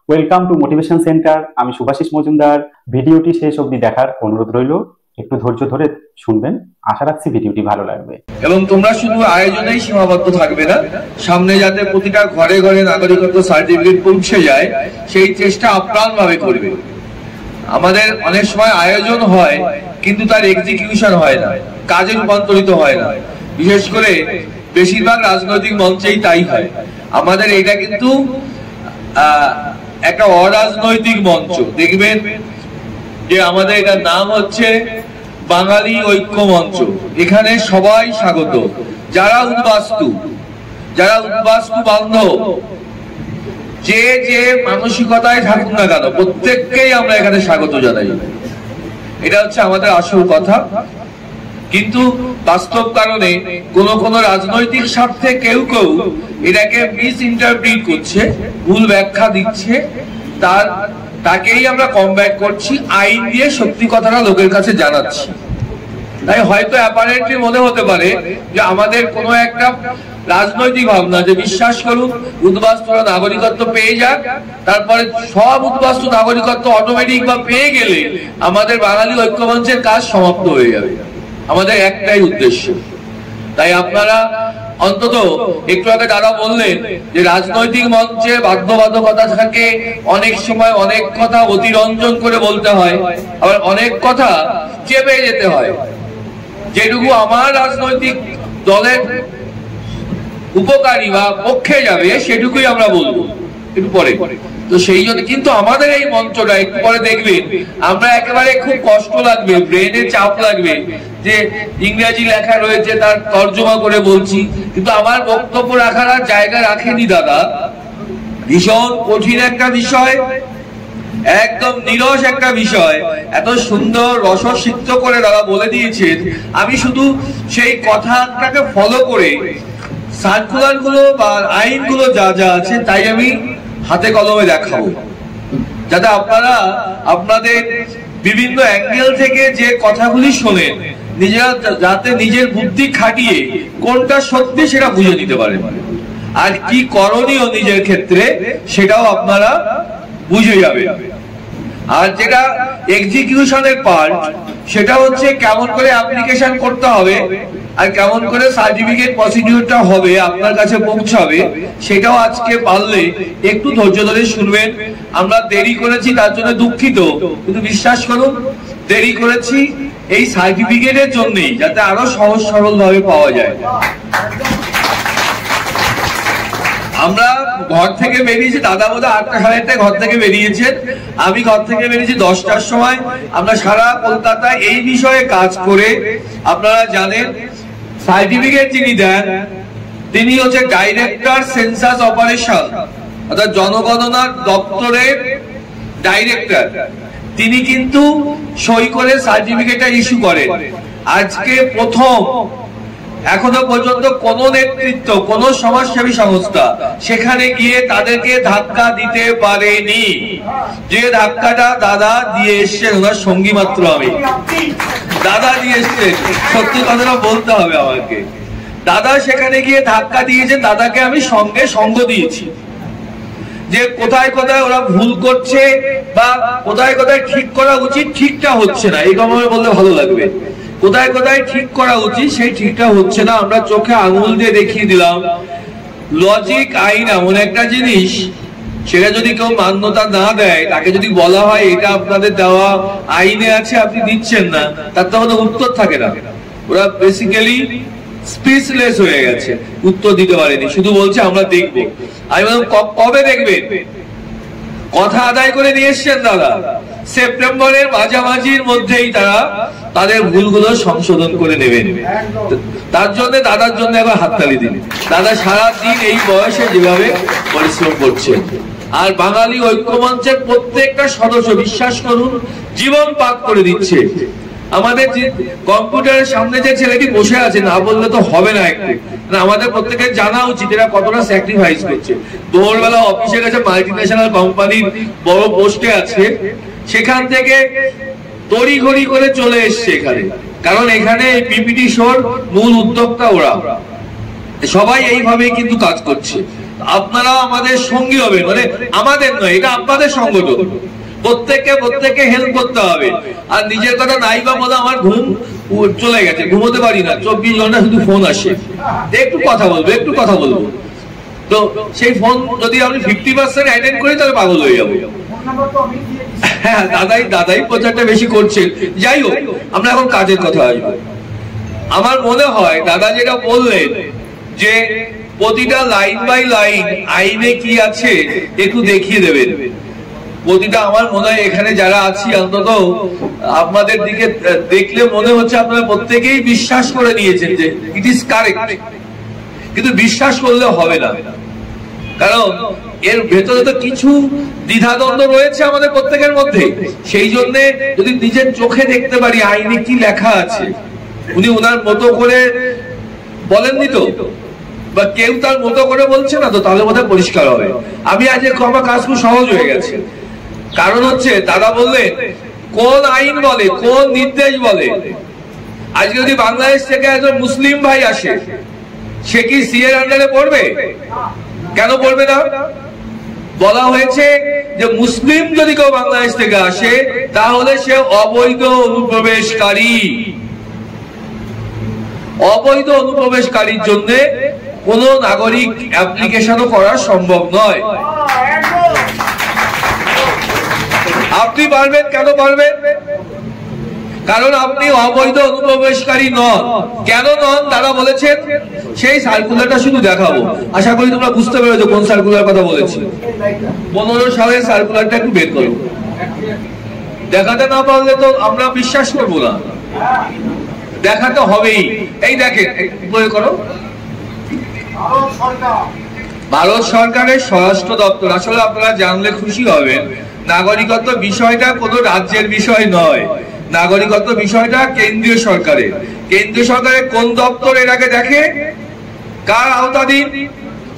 Welcome to motivation centre. আমি শুভাশিস মজুমদার। ভিডিওটি শেষ অবধি দেখার অনুরোধ রইল। একটু ধৈর্য ধরে শুনবেন, আশা রাখছি ভিডিওটি ভালো লাগবে। এবং তোমরা শুধু আয়োজনেই সীমাবদ্ধ থাকবে না, সামনে যাতে প্রতিটা ঘরে ঘরে নাগরিকত্ব সার্টিফিকেট পৌঁছে যায় সেই চেষ্টা আপ্রাণভাবে করবে। আমাদের অনেক সময় আয়োজন হয় কিন্তু তার এক্সিকিউশন হয় না, কাজে রূপান্তরিত হয় না। বিশেষ করে বেশিরভাগ রাজনৈতিক মঞ্চেই তাই হয়। আমাদের এটা কিন্তু একটা অরাজনৈতিক মঞ্চ। দেখবেন যে আমাদের এটার নাম হচ্ছে বাঙালি ঐক্য মঞ্চ। এখানে সবাই স্বাগত, যারা উদ্বাস্তু বান্ধব, যে যে মানসিকতায় থাকুন না কেন, প্রত্যেককেই আমরা এখানে স্বাগত জানাই। এটা হচ্ছে আমাদের আসল কথা। কিন্তু বাস্তব কারণে কোন রাজনৈতিক স্বার্থে কেউ এটাকে মিস ইন্টারপ্রিট করছে, ভুল ব্যাখ্যা দিচ্ছে, তাকেই আমরা কমব্যাট করছি, আইন দিয়ে সত্যি কথাটা লোকের কাছে জানাচ্ছি। তাই হয়তো অ্যাপারেন্টলি মনে হতে পারে যে আমাদের কোনো একটা রাজনৈতিক ভাবনা, যে বিশ্বাস করুন উদ্বাস্তুরা নাগরিকত্ব পেয়ে যাক, তারপরে সব উদ্বাস্তু নাগরিকত্ব অটোমেটিক বা পেয়ে গেলে আমাদের বাঙালি ঐক্যমঞ্চের কাজ সমাপ্ত হয়ে যাবে। আমাদের একটাই উদ্দেশ্য। তাই আপনারা অন্তত একটু আগে দাদা বললেন যে রাজনৈতিক মঞ্চে বাধ্যবাধকতা থাকে, অনেক সময় অনেক কথা অতিরঞ্জন করে বলতে হয়, আবার অনেক কথা চেপে যেতে হয়। যেটুকু আমার রাজনৈতিক দলের উপকারী বা পক্ষে যাবে সেটুকুই আমরা বলবো একটু পরে। তো সেই জন্য কিন্তু আমাদের এই মঞ্চটা একটু পরে দেখবেন আমরা একেবারে খুব কষ্ট লাগবে, ব্রেনে চাপ লাগবে যে ইংরেজি লেখা রয়েছে তার তর্জমা করে বলছি, কিন্তু আমার বক্তব্য রাখার আর জায়গা রাখেনি দাদা। ভীষণ কঠিন একটা বিষয়, একদম নিরস একটা বিষয়, এত সুন্দর রসসিক্ত করে দাদা বলে দিয়েছেন। আমি শুধু সেই কথাটাকে ফলো করে সার্কুলার গুলো বা আইনগুলো যা যা আছে তাই আমি হাতে কলমে দেখাবো, যাতে আপনারা আপনাদের বিভিন্ন অ্যাঙ্গেল থেকে যে কথাগুলি শোনেন নিজেরা যাতে নিজের বুদ্ধি খাটিয়ে কোনটা সত্যি সেটা বুঝে নিতে পারেন, আর কি করণীয় নিজের ক্ষেত্রে সেটাও আপনারা বুঝে যাবেন। আর যেটা এক্সিকিউশনের পার্ট, সেটা হচ্ছে কেমন করে অ্যাপ্লিকেশন করতে হবে আর কেমন করে সার্টিফিকেট প্রসিডিউরটা হবে আপনার কাছে পৌঁছাবে, সেটাও আজকে পারলে একটু ধৈর্য ধরে শুনবেন। আমরা দেরি করেছি তার জন্য দুঃখিত, কিন্তু বিশ্বাস করুন দেরি করেছি এই সার্টিফিকেটের জন্যই, যাতে আরো সহজ সরল ভাবে পাওয়া যায়। আমরা ঘর থেকে বেরিয়েছি, দাদা বোধহয় 8টা সাড়ে 8টায় ঘর থেকে বেরিয়েছেন, আমি ঘর থেকে বেরিয়েছি 10টার সময়। আমরা সারা কলকাতায় এই বিষয়ে কাজ করে, আপনারা জানেন সার্টিফিকেট যিনি দেন তিনি হচ্ছে ডাইরেক্টর সেন্সাস অপারেশন, অর্থাৎ জনগণনা দপ্তরের ডাইরেক্টর। তিনি কিন্তু সই করে সার্টিফিকেটটা ইস্যু করেন। আজকে প্রথম, এখনো পর্যন্ত কোন নেতৃত্ব, কোন সমাজসেবী সংস্থা সেখানে গিয়ে তাদেরকে ধাক্কা দিতে পারেনি। যে ধাক্কাটা দাদা দিয়ে এসছেন, ওনার সঙ্গী মাত্র আমি, দাদা দিয়ে এসছেন, সত্যি কথাটা বলতে হবে আমাকে। দাদা সেখানে গিয়ে ধাক্কা দিয়েছেন, দাদাকে আমি সঙ্গ দিয়েছি যে কোথায় কোথায় ওরা ভুল করছে বা কোথায় কোথায় ঠিক করা উচিত, ঠিকটা হচ্ছে না, এই কথা বললে ভালো লাগবে। কোথায় কোথায় ঠিক করা উচিত সেই ঠিকটা হচ্ছে না, আমরা চোখে আঙুল দিয়ে দেখিয়ে দিলাম। লজিক আইন এমন একটা জিনিস, সেটা যদি কেউ মান্যতা না দেয়, তাকে যদি বলা হয় এটা আপনাদের দেওয়া আইনে আছে আপনি দিচ্ছেন না, তার তো কোনো উত্তর থাকে না। ওরা বেসিক্যালি স্পিচলেস হয়ে গেছে, উত্তর দিতে পারেনি, শুধু বলছে আমরা দেখবো। আমি বললাম কবে দেখবেন? কথা আদায় করে নিয়ে এসছেন দাদা, সেপ্টেম্বরের মাঝামাঝির মধ্যেই তারা তাদের ভুলগুলো সংশোধন করে নেবেন। তার জন্য দাদার জন্য একবার হাততালি দিন। দাদা সারাদিন এই বয়সে যেভাবে পরিশ্রম করছেন, আর বাঙালি ঐক্যমঞ্চের প্রত্যেকটা সদস্য বিশ্বাস করুন জীবন পাক করে দিচ্ছে। আমাদের যে কম্পিউটারের সামনে যে ছেলেটি বসে আছে, না বললে তো হবে না, একটু আমাদের প্রত্যেকের জানা উচিত এরা কতটা স্যাক্রিফাইস করছে। ভোরবেলা অফিসে গেছে, মাল্টিন্যাশনাল কোম্পানির বড় পোস্টে আছে, সেখান থেকে তড়িঘড়ি করে চলে এসছে এখানে, কারণ এখানে পিপিটি শোর মূল উদ্যোক্তা ওরা। সবাই এইভাবে কিন্তু কাজ করছে। আপনারা আমাদের সঙ্গী হবেন, মানে আমাদের নয়, এটা আপনাদের সংগঠন, প্রত্যেককে হেল্প করতে হবে। আর নিজের কথা নাই বা বলে আমার ঘুম চলে গেছে, ঘুমোতে পারি না, 24 ঘন্টা শুধু ফোন আসে, একটু কথা বলবো, তো সেই ফোন যদি আমি 50% অ্যাটেন্ড করি তাহলে পাগল হয়ে যাবো। হ্যাঁ, দাদাই প্রচারটা বেশি করছেন। যাই হোক, আমরা এখন কাজের কথা আসবো। আমার মনে হয় দাদা যেটা বললেন যে প্রতিটা লাইন বাই লাইন আইনে কি আছে একটু দেখিয়ে দেবেন, প্রতিটা, আমার মনে হয় এখানে যারা আছি অন্তত আপনাদের দিকে দেখলে মনে হচ্ছে আপনারা প্রত্যেকেই বিশ্বাস করে নিয়েছেন যে ইট ইজ কারেক্ট, কিন্তু বিশ্বাস করলে হবে না, কারণ এর ভেতরে তো কিছু দ্বিধাদ্বন্দ্ব রয়েছে আমাদের প্রত্যেকের মধ্যে। সেই জন্য যদি নিজের চোখে দেখতে পারি আইনে কি লেখা আছে, উনি ওনার মতো করে বলেননি তো, বা কেউ তার মতো করে বলছে না তো, তাহলে বোধহয় পরিষ্কার হবে। আমি আজ আমার কাজ খুব সহজ হয়ে গেছে, কারণ হচ্ছে দাদা বললেন কোন আইন বলে, কোন নির্দেশ বলে। আজকে যদি বাংলাদেশ থেকে একজন মুসলিম ভাই আসে, সে কি সিএর আন্ডারে পড়বে? কেন পড়বে না? বলা হয়েছে যে মুসলিম যদি কেউ বাংলাদেশ থেকে আসে তাহলে সে অবৈধ অনুপ্রবেশকারী। অবৈধ অনুপ্রবেশকারীর জন্য কোন নাগরিক অ্যাপ্লিকেশনও করা সম্ভব নয়। আপনি পারবেন, কেন পারবেন? কারণ আপনি অবৈধ অনুপ্রবেশকারী নন। কেন নন তারা বলেছেন, সেই সার্কুলারটা শুধু দেখাবো, আশা করি তোমরা বুঝতে পেরেছো কোন সার্কুলার কথা বলেছি। 15 সালের সার্কুলারটা একটু বের করো, দেখাতে না পারলে তো আমরা বিশ্বাস করবো না, দেখাতে হবেই। এই দেখেন, বই করো, ভারত সরকারের স্বরাষ্ট্র দপ্তর। আসলে আপনারা জানলে খুশি হবেন, নাগরিকত্ব বিষয়টা কোনো রাজ্যের বিষয় নয়, নাগরিকত্ব বিষয়টা কেন্দ্রীয় সরকারের। কেন্দ্রীয় সরকারের কোন দপ্তর এর আগে দেখে, কার আওতাধীন?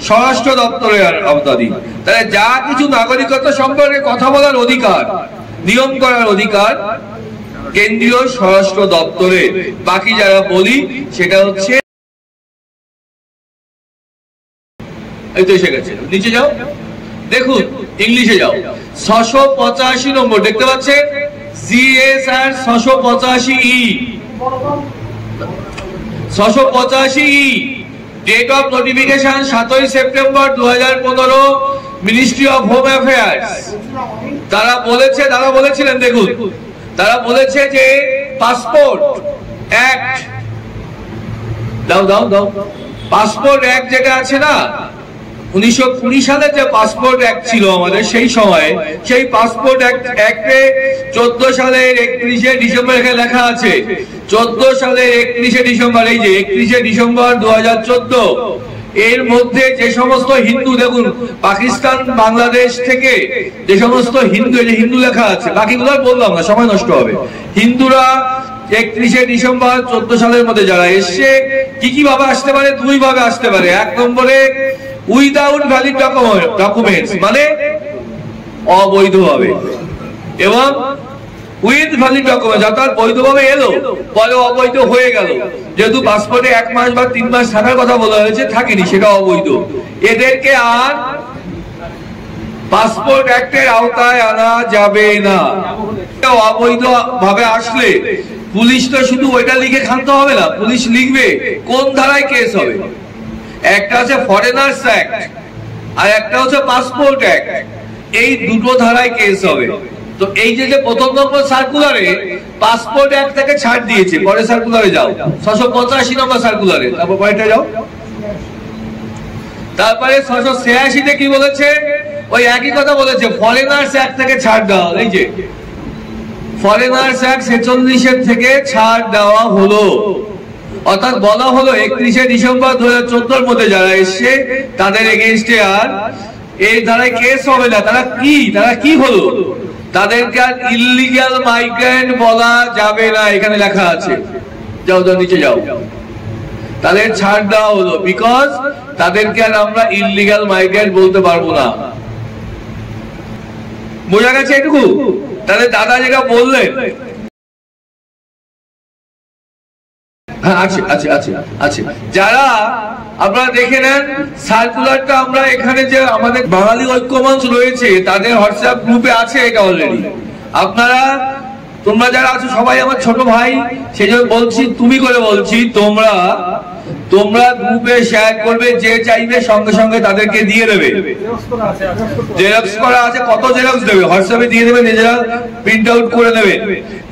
স্বরাষ্ট্র দপ্তরের আওতাধীন। তাহলে যা কিছু নাগরিকত্ব সম্পর্কে কথা বলার অধিকার, নিয়ম করার অধিকার কেন্দ্রীয় স্বরাষ্ট্র দপ্তরে। বাকি যারা বলি সেটা হচ্ছে, এই তো এসে গেছে, নিচে যাও, দেখুন ইংলিশে যাও, 685 নম্বর দেখতে পাচ্ছেন, GSR 685E, 685E, date of notification 7 September 2015, ministry of home affairs. তারা বলেছিলেন, দেখুন তারা বলেছে যে পাসপোর্ট অ্যাক্ট, দাও পাসপোর্ট অ্যাক্ট যেটা আছে না, 1920 সালে যে পাসপোর্ট অ্যাক্ট ছিল আমাদের সেই সময়, সেই পাসপোর্ট অ্যাক্টে 14 সালের 31শে ডিসেম্বর এখানে লেখা আছে, 14 সালের 31শে ডিসেম্বর, এই যে 31শে ডিসেম্বর 2014, এর মধ্যে যে সমস্ত হিন্দু, দেখুন পাকিস্তান বাংলাদেশ থেকে যে সমস্ত হিন্দু, এই যে হিন্দু লেখা আছে, বাকিগুলো বললাম না, সময় নষ্ট হবে। হিন্দুরা 31শে ডিসেম্বর 14 সালের মধ্যে যারা এসছে, কি ভাবে আসতে পারে? 2 ভাবে আসতে পারে। 1 নম্বরে উইদাউট ভ্যালিড ডকুমেন্টস, মানে অবৈধভাবে, এবং উইথ ভ্যালিড ডকুমেন্টস, অর্থাৎ বৈধভাবে এলো পরে অবৈধ হয়ে গেল, যেহেতু পাসপোর্টে 1 মাস বা 3 মাস থাকার কথা বলা হয়েছে, থাকেনি, সেটা অবৈধ। এদেরকে আর পাসপোর্ট অ্যাক্টের আওতায় আনা যাবে না। অবৈধ ভাবে আসলে পুলিশ তো শুধু ওইটা লিখে খানতে হবে না, পুলিশ লিখবে কোন ধারায় কেস হবে। একটা আছে ফরেনার্স অ্যাক্ট আর একটা হচ্ছে পাসপোর্ট অ্যাক্ট, এই দুটো ধারায় কেস হবে। তো এই যে 1ম নম্বর সার্কুলারে পাসপোর্ট অ্যাক্ট থেকে ছাড় দিয়েছে, পরে সার্কুলারে যাও, 685 নম্বর সার্কুলারে, তারপর পরেরটা যাও। তারপরে 686-তে কি বলেছে? ওই একই কথা বলেছে, ফরেনার্স অ্যাক্ট থেকে ছাড় দেওয়া। এই যে ফরেনার্স অ্যাক্ট 46-এর থেকে ছাড় দেওয়া হলো, অর্থাৎ বলা হলো 31শে ডিসেম্বর 2014-র মধ্যে যারা এসছে তাদের এগেইনস্টে আর এই ধারায় কেস হবে না। তারা কি হলো? তাদেরকে আর ইল্লিগাল মাইগ্রেন্ট বলা যাবে না, এখানে লেখা আছে, যাও নিচে যাও। তাদের ছাড় দেওয়া হলো, বিকজ তাদেরকে আর আমরা ইল্লিগাল মাইগ্রেন্ট বলতে পারবো না। বোঝা গেছে এটুকু? তাহলে দাদা যেটা বললেন হ্যাঁ আছে আছে আছে আছে। যারা আপনারা দেখে নেন সার্কুলারটা আমরা এখানে যে আমাদের বাঙালি ঐক্য মঞ্চ রয়েছে তাদের হোয়াটসঅ্যাপ গ্রুপে আছে এটা অলরেডি। আপনারা তোমরা যারা আছো সবাই আমার ছোট ভাই, সেই জন্য বলছি তুমি করে বলছি, তোমরা গ্রুপে শেয়ার করবে, যে চাইবে সঙ্গে সঙ্গে তাদেরকে দিয়ে দেবে। জেরক্স করা আছে, কত জেরক্স দেবে হোয়াটসঅ্যাপে দিয়ে দেবে, নিজেরা প্রিন্ট আউট করে নেবে।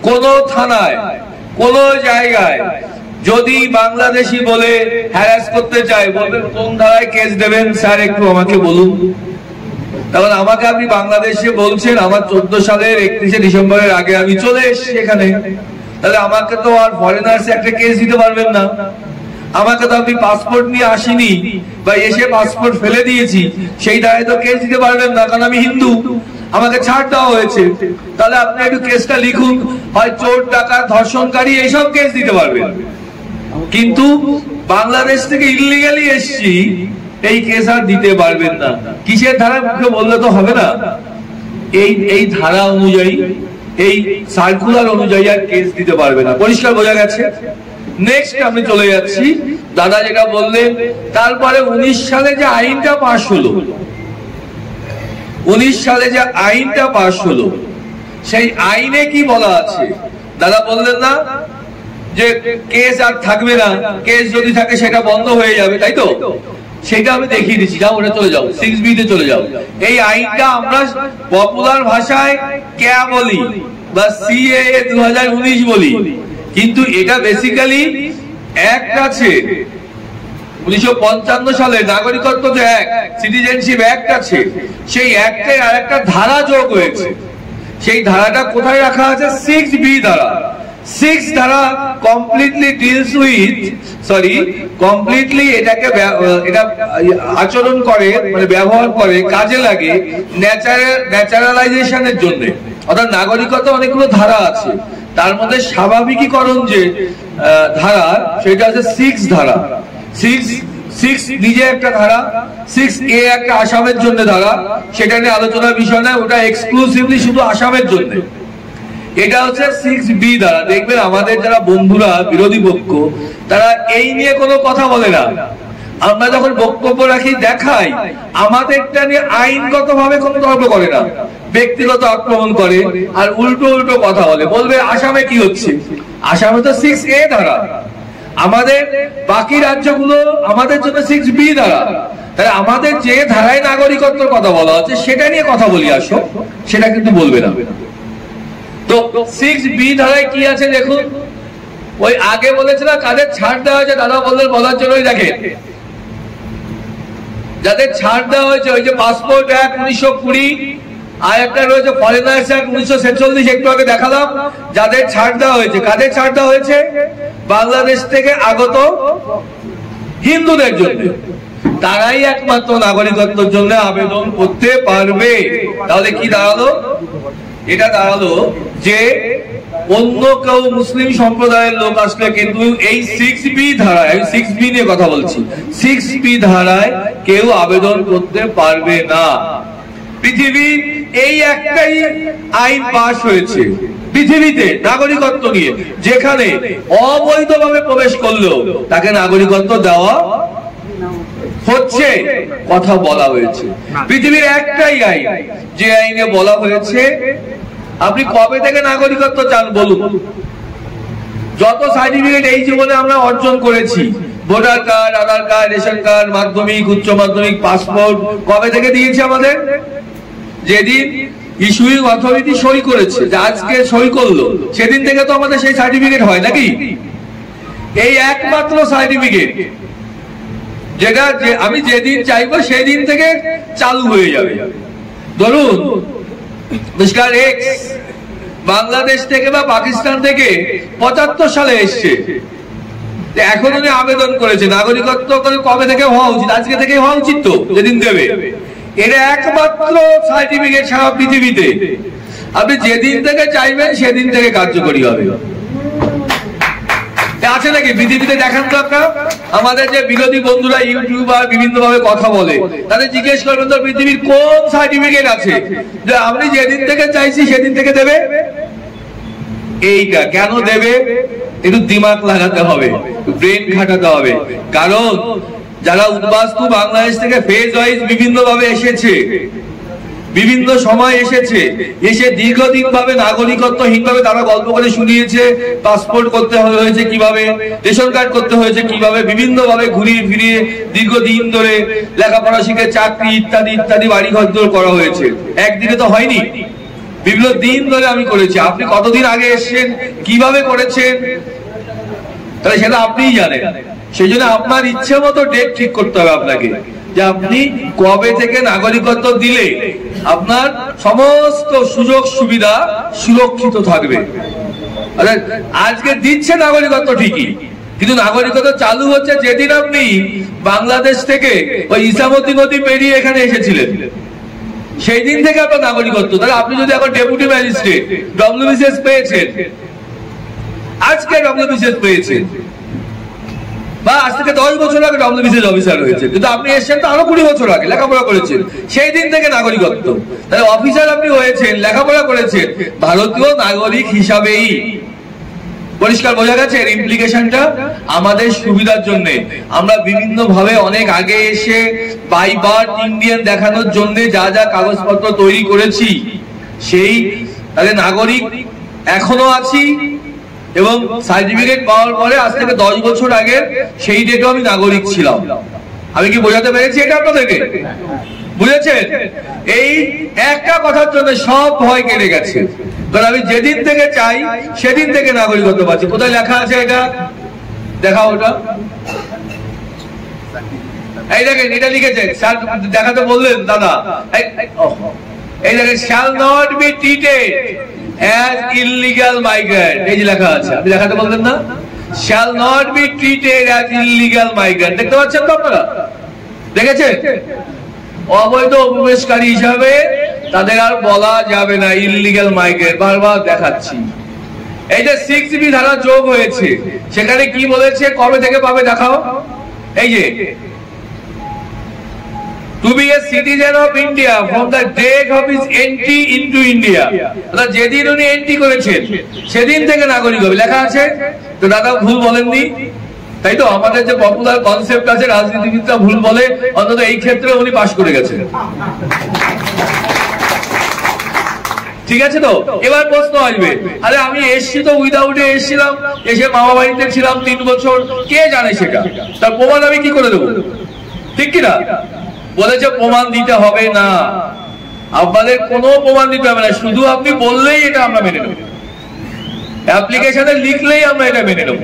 কোন থানায় কোন জায়গায় যদি বাংলাদেশি বলে হ্যারাস করতে চায় বলবেন কোন ধারায় কেস দেবেন স্যার একটু আমাকে বলুন। তখন আমাকে আপনি বাংলাদেশে বলছেন, আমার 14 সালের 31শে ডিসেম্বরের আগে আমি চলে এসেছি এখানে, তাহলে আমাকে তো আর ফরেনার্স একটা কেস দিতে পারবেন না। আমাকে তো আপনি পাসপোর্ট নিয়ে আসিনি বা এসে পাসপোর্ট ফেলে দিয়েছি সেই দায়ে তো কেস দিতে পারবেন না, কারণ আমি হিন্দু, আমাকে ছাড় দেওয়া হয়েছে। তাহলে আপনি একটু কেসটা লিখুন, হয় চোর ডাকাত ধর্ষণকারী এইসব কেস দিতে পারবেন। কিন্তু বাংলাদেশ থেকে ইলিগালি এসছি এই কেস আর দিতে পারবেন না। কিসের ধারা মুখে বললে তো হবে না, এই ধারা অনুযায়ী, এই সার্কুলার অনুযায়ী আর কেস দিতে পারবে না। পরিষ্কার বোঝা গেছে? নেক্সট আমি চলে যাচ্ছি, দাদা যেটা বললেন, তারপরে 19 সালে যে আইনটা পাশ হলো, 19 সালে যে আইনটা পাশ হলো সেই আইনে কি বলা আছে? দাদা বললেন না যে কেস আর থাকবে না, কেস যদি থাকে সেটা বন্ধ হয়ে যাবে, তাই তো? সেটা আমি দেখিয়ে দিচ্ছি, যাও ওটা চলে যাও, 6B তে চলে যাও। এই আইনটা আমরা পপুলার ভাষায় ক্যা বলি বা CAA 2019 বলি, কিন্তু এটা বেসিক্যালি অ্যাক্ট আছে 1955 সালে, নাগরিকত্ব যে অ্যাক্ট, সিটিজেনশিপ অ্যাক্ট আছে, সেই অ্যাক্টে আর একটা ধারা যোগ হয়েছে। সেই ধারাটা কোথায় রাখা আছে? 6B ধারা। 6 ধারা কমপ্লিটলি ডিলস উইথ, কমপ্লিটলি এটাকে এটা আচরণ করে, মানে ব্যবহার করে, কাজে লাগে ন্যাচারালাইজেশনের জন্য। অর্থাৎ নাগরিকত্ব অনেকগুলো ধারা আছে, তার মধ্যে স্বাভাবিকীকরণ যে ধারা সেটা আছে 6 ধারা। 6 নিজে একটা ধারা, 6A একটা আসামের জন্য ধারা, সেটা নিয়ে আলোচনার বিষয় নয়, ওটা এক্সক্লুসিভলি শুধু আসামের জন্য। এটা হচ্ছে 6B ধারা। দেখবেন আমাদের যারা বন্ধুরা বিরোধী পক্ষ তারা এই নিয়ে কোনো কথা বলে না, আমরা যখন বক্তব্য রাখি দেখাই আমাদেরটা নিয়ে আইনগত ভাবে কোনো তর্ক করে না, ব্যক্তিগত আক্রমণ করে আর উল্টো কথা বলে। বলবে আসামে কি হচ্ছে, আসামে তো 6A ধারা, আমাদের বাকি রাজ্যগুলো আমাদের জন্য 6B ধারা। তাহলে আমাদের যে ধারায় নাগরিকত্বের কথা বলা হচ্ছে সেটা নিয়ে কথা বলি আসো, সেটা কিন্তু বলবে না। তো 6B ধারায় কি আছে দেখুন, ওই আগে বলেছিল কাদের ছাড় দেওয়া হয়েছে, দাদা বললেন বলার জন্যই দেখেন, যাদের ছাড় দেওয়া হয়েছে ওই যে পাসপোর্ট অ্যাক্ট 1920, আর একটা রয়েছে ফরেনার্স অ্যাক্ট 1946, একটু আগে দেখালাম। যাদের ছাড় দেওয়া হয়েছে, কাদের ছাড় দেওয়া হয়েছে? বাংলাদেশ থেকে আগত হিন্দুদের জন্য, তারাই একমাত্র নাগরিকত্বের জন্য আবেদন করতে পারবে। তাহলে কি দাঁড়ালো? এটা দাঁড়ালো যে অন্য কেউ মুসলিম সম্প্রদায়ের লোক আসলে কিন্তু এই 6B ধারায়, আমি 6B নিয়ে কথা বলছি, 6B ধারায় কেউ আবেদন করতে পারবে না। পৃথিবীর এই একটাই আইন পাশ হয়েছে পৃথিবীতে নাগরিকত্ব নিয়ে, যেখানে অবৈধভাবে প্রবেশ করলেও তাকে নাগরিকত্ব দেওয়া হচ্ছে, কথা বলা হয়েছে। পৃথিবীর একটাই আইন যে আইনে বলা হয়েছে আপনি কবে থেকে নাগরিকত্ব চান বলুন। যত সার্টিফিকেট এই জীবনে আমরা অর্জন করেছি, ভোটার কার্ড, আধার কার্ড, রেশন কার্ড, মাধ্যমিক, উচ্চ মাধ্যমিক, পাসপোর্ট, কবে থেকে দিয়েছে আমাদের? যেদিন ইস্যুইং অথরিটি সই করেছে, আজকে সই করলো, সেদিন থেকে তো আমাদের সেই সার্টিফিকেট হয় নাকি? এই একমাত্র সার্টিফিকেট যেটা আমি যেদিন চাইবো সেদিন থেকে চালু হয়ে যাবে। ধরুন মিস্টার এক্স বাংলাদেশ থেকে বা পাকিস্তান থেকে 75 সালে এসছে, এখন উনি আবেদন করেছে, নাগরিকত্ব কবে থেকে হওয়া উচিত? আজকে থেকে হওয়া উচিত তো, যেদিন দেবে। এটা একমাত্র সার্টিফিকেট সারা পৃথিবীতে, আপনি যেদিন থেকে চাইবেন সেদিন থেকে কার্যকরী হবে। আছে নাকি পৃথিবীতে? দেখান তো আপনারা। আমাদের যে বিরোধী বন্ধুরা ইউটিউবার বিভিন্ন ভাবে কথা বলে, তাদের জিজ্ঞেস করবেন তো পৃথিবীর কোন সার্টিফিকেট আছে যে আপনি যেদিন থেকে চাইছি সেদিন থেকে দেবে? এইটা কেন দেবে? একটু দিমাগ লাগাতে হবে, ব্রেন খাটাতে হবে। কারণ যারা উদ্বাস্তু বাংলাদেশ থেকে ফেজ ওয়াইজ বিভিন্ন ভাবে এসেছে, বিভিন্ন সময় এসে দীর্ঘদিন ভাবে নাগরিকত্বহীনভাবে তারা গল্প করে শুনিয়েছে। পাসপোর্ট করতে হয়েছে কিভাবে, রেশন কার্ড করতে হয়েছে কিভাবে, বিভিন্ন ভাবে ঘুরিয়ে ফিরিয়ে দীর্ঘদিন ধরে লেখাপড়া শিখে চাকরি ইত্যাদি ইত্যাদি বাড়ি ঘর করা হয়েছে। একদিনে তো হয়নি, বিভিন্ন দিন ধরে আমি করেছি। আপনি কতদিন আগে এসেছেন, কিভাবে করেছেন, তাহলে সেটা আপনিই জানেন। সেই জন্য আপনার ইচ্ছে মতো ডেট ঠিক করতে হবে আপনাকে, যে আপনি কবে থেকে নাগরিকত্ব দিলে আপনার সমস্ত সুযোগ সুবিধা সুরক্ষিত থাকবে। আজকে দিচ্ছে নাগরিকত্ব ঠিকই, কিন্তু নাগরিকত্ব চালু হচ্ছে যেদিন আপনি বাংলাদেশ থেকে ওই ইসামতি নদী পেরিয়ে এখানে এসেছিলেন, সেই দিন থেকে আপনার নাগরিকত্ব। তাহলে আপনি যদি এখন ডেপুটি ম্যাজিস্ট্রেট ডব্লিউবিসিএস পেয়েছেন, আজকে ডব্লিউবিসিএস পেয়েছেন, বা আজ থেকে 10 বছর আগে ডব্লিউবিসিএস অফিসার হয়েছে, কিন্তু আপনি এসেছেন তো আরো 20 বছর আগে, লেখাপড়া করেছেন, সেই দিন থেকে নাগরিকত্ব। তাহলে অফিসার আপনি হয়েছেন, লেখাপড়া করেছেন, ভারতীয় নাগরিক হিসাবেই। পরিষ্কার বোঝা গেছে ইমপ্লিকেশনটা? আমাদের সুবিধার জন্য আমরা বিভিন্ন ভাবে অনেক আগে এসে বাই বার্থ ইন্ডিয়ান দেখানোর জন্য যা যা কাগজপত্র তৈরি করেছি, সেই তাহলে নাগরিক এখনো আছি। এবং সার্টিফিকেট পাওয়ার পরে আজ থেকে 10 বছর আগে সেই ডেটে আমি নাগরিক ছিলাম। আমি কি বোঝাতে পেরেছি এটা আপনাদেরকে? বুঝেছেন? এই একটা কথার জন্য সব ভয় কেটে গেছে। কারণ আমি যেদিন থেকে চাই সেদিন থেকে নাগরিকত্ব পাচ্ছি। কোথায় লেখা আছে এটা? দেখা ওটা, এই দেখেন এটা লিখেছে, স্যার দেখাতে বললেন দাদা, এই দেখেন shall not be treated as illegal migrant, এই যে লেখা আছে, আপনি দেখাতে বললেন না? shall not be treated as illegal migrant, দেখতে পাচ্ছেন তো আপনারা? দেখেছেন? অবৈধ প্রবেশকারী হিসাবে তাদের আর বলা যাবে না ইললিগ্যাল মাইগ্রেন্ট। বারবার দেখাচ্ছি, এই যে 6B ধারা যোগ হয়েছে, সেখানে কি বলেছে, কবে থেকে পাবে দেখাও। এই যে to be a citizen of India from the date of his entry into India, অর্থাৎ যেদিন উনি এন্ট্রি করেছেন সেদিন থেকে নাগরিক হবে, লেখা আছে তো। দাদা ভুল বলেননি, তাই তো? আমাদের যে পপুলার কনসেপ্ট আছে রাজনীতিবিদরা ভুল বলে, অন্তত এই ক্ষেত্রে উনি পাশ করে গেছেন। ঠিক আছে তো? এবার প্রশ্ন আসবে, আরে আমি এসছি তো উইদাউটে এসেছিলাম, এসে মামা বাড়িতে ছিলাম 3 বছর, কে জানে সেটা? তার প্রমাণ আমি কি করে দেবো? ঠিক কিনা? বলেছে প্রমাণ দিতে হবে না, আপনাদের কোনো প্রমাণ দিতে হবে না, শুধু আপনি বললেই এটা আমরা মেনে নেব, অ্যাপ্লিকেশনে লিখলেই আমরা এটা মেনে নেব।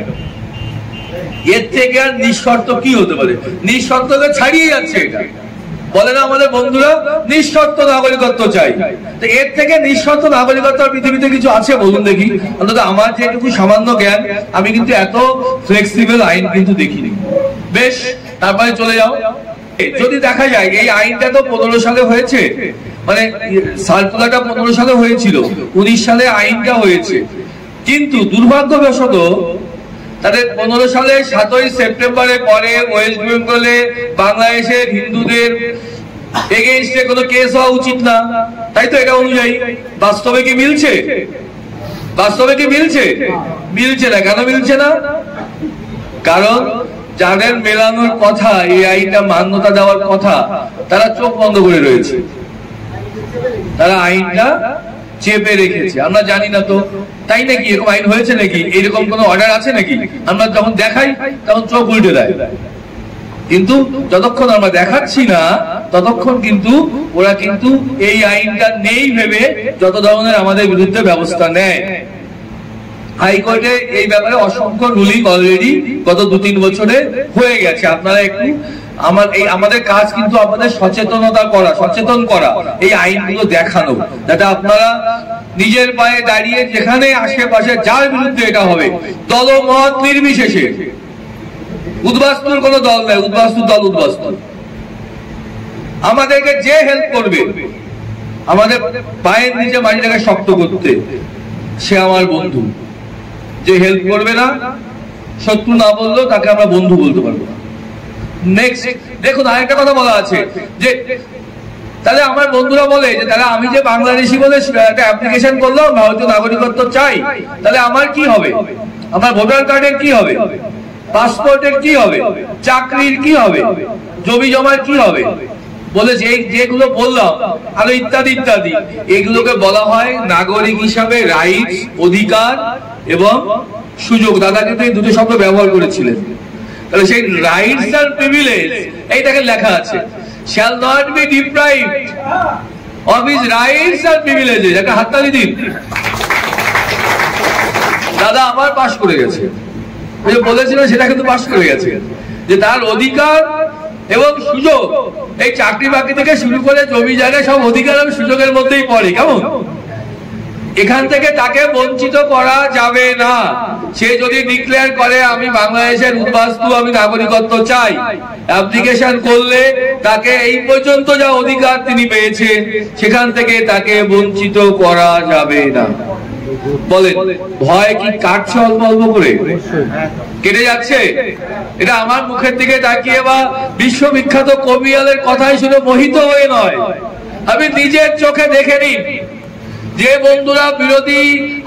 এর থেকে আর নিঃশর্ত কি হতে পারে? নিঃশর্তকে ছাড়িয়ে যাচ্ছে এটা। বলে না আমাদের বন্ধুরা নিঃশর্ত নাগরিকত্ব চাই, তো এর থেকে নিঃশর্ত নাগরিকত্ব পৃথিবীতে কিছু আছে বলুন দেখি? অন্তত আমার যেটুকু সামান্য জ্ঞান, আমি কিন্তু এত ফ্লেক্সিবল আইন কিন্তু দেখিনি। বেশ, তারপরে চলে যাও। যদি দেখা যায় এই আইনটা তো 15 সালে হয়েছে, মানে সার্কুলারটা 15 সালে হয়েছিল, 19 সালে আইনটা হয়েছে, কিন্তু দুর্ভাগ্যবশত তাদের 15 সালে 7ই সেপ্টেম্বরের পরে ওয়েস্ট বেঙ্গলে বাংলাদেশের হিন্দুদের এগেইনস্টে কোনো কেস হওয়া উচিত না, তাই তো? এটা অনুযায়ী বাস্তবে কি মিলছে? বাস্তবে কি মিলছে? মিলছে না। কেন মিলছে না? কারণ যাদের মেলানোর কথা, এই আইনটা মান্যতা দেওয়ার কথা, তারা চোখ বন্ধ করে রয়েছে, তারা আইনটা চেপে রেখেছে। আমরা জানি না তো, তাই নাকি? এরকম আইন হয়েছে নাকি? এরকম কোন অর্ডার আছে নাকি? আমরা যখন দেখাই তখন চোখ উল্টে দেয়, কিন্তু যতক্ষণ আমরা দেখাচ্ছি না ততক্ষণ কিন্তু ওরা কিন্তু এই আইনটা নেই ভেবে যত ধরনের আমাদের বিরুদ্ধে ব্যবস্থা নেয়। হাইকোর্টে এই ব্যাপারে অসংখ্য রুলিং অলরেডি গত 2-3 বছরে হয়ে গেছে। আপনারা একটু আমাদের কাজ কিন্তু আপনাদের সচেতন করা, এই আইনগুলো দেখানো, যাতে আপনারা নিজের পায়ে দাঁড়িয়ে যেখানে আশেপাশে যার বিরুদ্ধে এটা হবে, দলমত নির্বিশেষে, উদ্বাস্তুর কোনো দল নেই, উদ্বাস্তুর দল উদ্বাস্তু, আমাদেরকে যে হেল্প করবে আমাদের পায়ের নিচে মাটিটাকে শক্ত করতে, সে আমার বন্ধু। যে হেল্প করবে না, শত্রু না বললেও তাকে আমরা বন্ধু বলতে পারবো না। নেক্সট দেখুন, আরেকটা কথা বলা আছে যে তাহলে আমার বন্ধুরা বলে যে তাহলে আমি যে বাংলাদেশি বলে একটা অ্যাপ্লিকেশন করলাম, ভারতীয় নাগরিকত্ব চাই, তাহলে আমার কি হবে? আমার ভোটার কার্ডের কি হবে, পাসপোর্টের কি হবে, চাকরির কি হবে, জমি জমার কি হবে, বলে যেগুলো বললাম আরো ইত্যাদি ইত্যাদি, এগুলোকে বলা হয় নাগরিক হিসাবে রাইটস, অধিকার এবং সুযোগ। দাদা কিন্তু এই দুটো শব্দ ব্যবহার করেছিলেন। তাহলে সেই রাইটস আর প্রিভিলেজ এইটাকে লেখা আছে, shall not be deprived of his rights আর প্রিভিলেজেস। একটা হাততালি দিন। দাদা আবার পাশ করে গেছে, বলেছিলেন সেটা কিন্তু পাশ করে গেছে, যে তার অধিকার এবং সুযোগ, এই চাকরি বাকরি থেকে শুরু করে জমি জায়গা সব অধিকার এবং সুযোগের মধ্যেই পড়ে। কেমন? এখান থেকে তাকে বঞ্চিত করা যাবে না। সে যদি ডিক্লেয়ার করে আমি বাংলাদেশের উদ্বাস্তু, আমি নাগরিকত্ব চাই, অ্যাপ্লিকেশন করলে তাকে এই পর্যন্ত যা অধিকার তিনি পেয়েছেন সেখান থেকে তাকে বঞ্চিত করা যাবে না। বলেন ভয় কি কাটছে অল্প অল্প করে? কেটে যাচ্ছে? এটা আমার মুখের দিকে তাকিয়ে বা বিশ্ববিখ্যাত কবিয়ালের কথাই শুনে মোহিত হয়ে নয়, আমি নিজের চোখে দেখে নিন। যে বন্ধুরা বিরোধী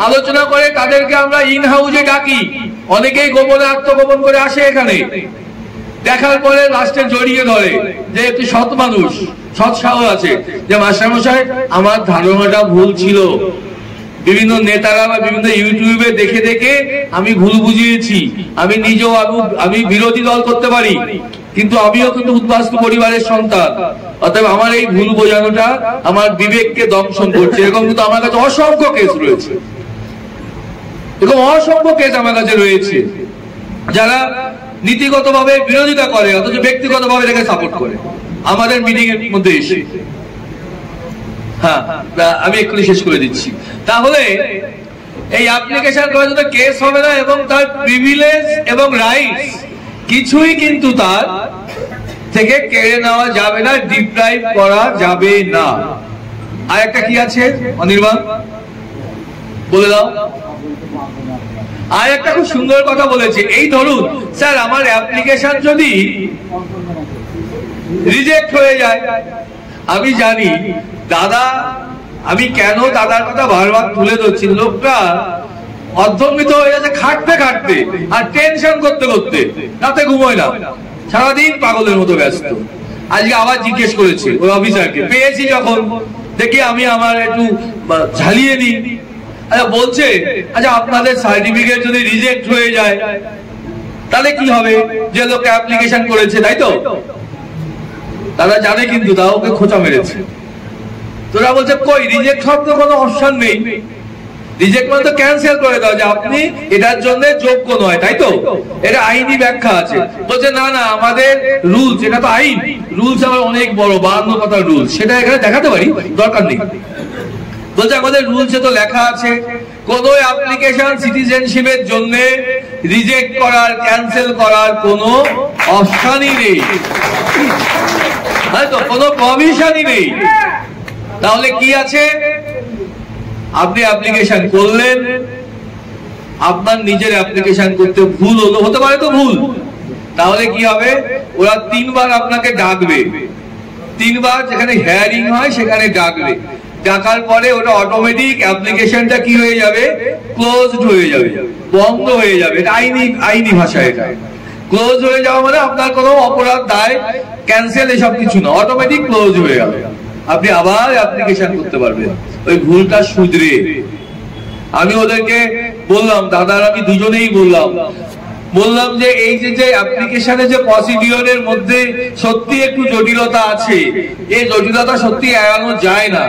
আলোচনা করে তাদেরকে আমরা ইন হাউসে ডাকি, অনেকেই গোপনে আত্মগোপন করে আসে এখানে, দেখার পরে লাস্টে জড়িয়ে ধরে যে একটি সৎ মানুষ, সৎ সাহস আছে, যে মাস্টারমশাই আমার ধারণাটা ভুল ছিল, বিভিন্ন নেতারা বা বিভিন্ন ইউটিউবে দেখে দেখে আমি ভুল বুঝিয়েছি, আমি নিজেও আমি বিরোধী দল করতে পারি, কিন্তু আমিও কিন্তু উদ্বাস্তু পরিবারের সন্তান, অতএব আমার এই ভুল বোঝানোটা আমার বিবেককে দংশন করছে। এরকম কিন্তু আমার কাছে অসংখ্য কেস রয়েছে, এরকম অসংখ্য কেস আমার কাছে রয়েছে, যারা নীতিগতভাবে বিরোধিতা করে অথচ ব্যক্তিগতভাবে এটাকে সাপোর্ট করে আমাদের মিটিং এর মধ্যে এসে। হ্যাঁ, আমি এক্ষুনি শেষ করে দিচ্ছি। তাহলে এই অ্যাপ্লিকেশন করার জন্য কেস হবে না, এবং তার প্রিভিলেজ এবং রাইটস কিছুই কিন্তু তার থেকে কেড়ে নেওয়া যাবে না, ডিপ্রাইভ করা যাবে না। আর একটা কি আছে অনির্বাণ, বলে দাও। আর একটা খুব সুন্দর কথা বলেছে, এই ধরুন স্যার আমার অ্যাপ্লিকেশন যদি রিজেক্ট হয়ে যায়, আমি জানি দাদা, আমি কেন দাদার কথা বারবার তুলে ধরছি, লোকটা অর্ধমিত হয়ে যাচ্ছে খাটতে খাটতে আর টেনশন করতে করতে, রাতে ঘুমোয় না, সারাদিন পাগলের মতো ব্যস্ত। আজকে আবার জিজ্ঞেস করেছে ওই অফিসারকে, পেয়েছি যখন দেখি আমি আমার একটু ঝালিয়ে নিই। আচ্ছা বলছে, আচ্ছা আপনাদের সার্টিফিকেট যদি রিজেক্ট হয়ে যায় তাহলে কি হবে? যে লোক অ্যাপ্লিকেশন করেছে, তাই তো? তারা জানে কিন্তু তাও ওকে খোঁচা মেরেছে। তোরা বলছে কই রিজেক্ট হওয়ার তো কোনো অপশন নেই, রিজেক্ট মানে তো ক্যান্সেল করে দাও, যে আপনি এটার জন্য যোগ্য নয়, তাই তো? এটা আইনি ব্যাখ্যা আছে। বলছে না না, আমাদের রুলস, এটা তো আইন, রুলস আমার অনেক বড় 52 পাতার রুলস, সেটা এখানে দেখাতে পারি, দরকার নেই। বলছে আমাদের রুলসে তো লেখা আছে কোন অ্যাপ্লিকেশন সিটিজেনশিপের জন্য রিজেক্ট করার, ক্যান্সেল করার কোনো অপশনই নেই, হয়তো কোনো প্রভিশনই নেই। তাহলে কি আছে? আপনি অ্যাপ্লিকেশন করলেন, আপনার নিজের অ্যাপ্লিকেশন করতে ভুল হলো, হতে পারে তো ভুল, তাহলে কি হবে? ওরা 3 বার আপনাকে ডাকবে, 3 বার যেখানে হিয়ারিং হয় সেখানে ডাকবে, ডাকার পরে ওটা অটোমেটিক অ্যাপ্লিকেশনটা কি হয়ে যাবে? ক্লোজড হয়ে যাবে, বন্ধ হয়ে যাবে। এটা আইনি ভাষা, এটা ক্লোজ হয়ে যাওয়া মানে আপনার কোনো অপরাধ, দায়, ক্যান্সেল এসব কিছু না, অটোমেটিক ক্লোজ হয়ে যাবে, আপনি আবার অ্যাপ্লিকেশন করতে পারবেন ওই ভুলটা শুধরে। আমি ওদেরকে বললাম, দাদার আমি দুজনেই বললাম যে এই যে অ্যাপ্লিকেশনে যে প্রসিডিওরের মধ্যে সত্যি একটু জটিলতা আছে, এই জটিলতা সত্যি এড়ানো যায় না।